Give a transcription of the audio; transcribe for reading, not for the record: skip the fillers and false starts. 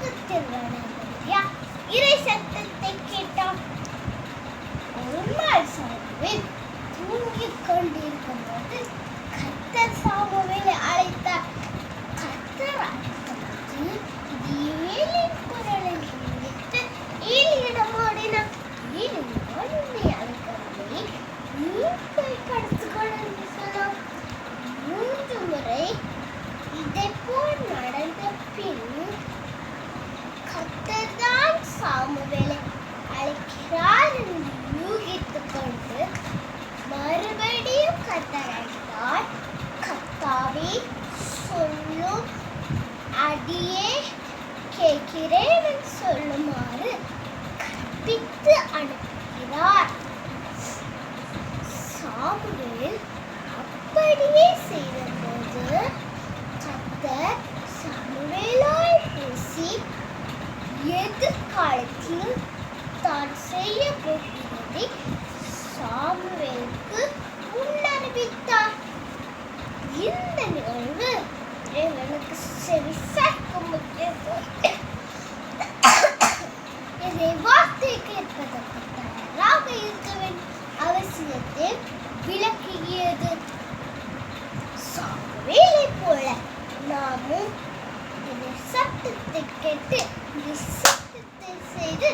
தூக்கத்தில் வளர்ந்தா இறை சத்தத்தை கேட்டான். ஒரு நாள் சாமுவேல் தூங்கிக் கொண்டிருக்கும் போது கர்த்தர் சாமுவேலை அழைத்தார். கர்த்தர் அழைத்தபோது இது ஏலியின் குரலில் நினைத்து ஏலியிடம் ஓடினான். ஏலி, நான் உன்னை அழைக்கவில்லை, நீ போய் படுத்துக்கொள் என்று சொன்னான். 3 முறை இதைப்போல் நடந்த பின் கர்த்தர் தான் சாமுவேலை அழைக்கிறார் என்று யூகித்துக் கொண்டு மறுபடியும் கர்த்தர் அழைத்தார். கர்த்தாவே, சொல்லும் அடியே கேட்கிறேன் என்று சொல்லுமாறு கற்பித்து அனுப்புகிறார். சாமுவேல் அப்படியே செய்தபோது கர்த்தர் சாமுவேலோடு பேசி எதிர்காலத்தில் தான் செய்ய போகிறதை சாமுவேலுக்கு முன்னறிவித்தார். இந்த நிகழ்வு எனக்கு செவிசாய்க்க முடியாது. இதை வார்த்தை கேட்பதற்கு தயாராக இருக்க வேண்டிய அவசியத்தை விளக்கியது. சாமுவேலை போல நாமும் இந்த சத்தத்தை கேட்டு இந்த சத்தத்தை செய்து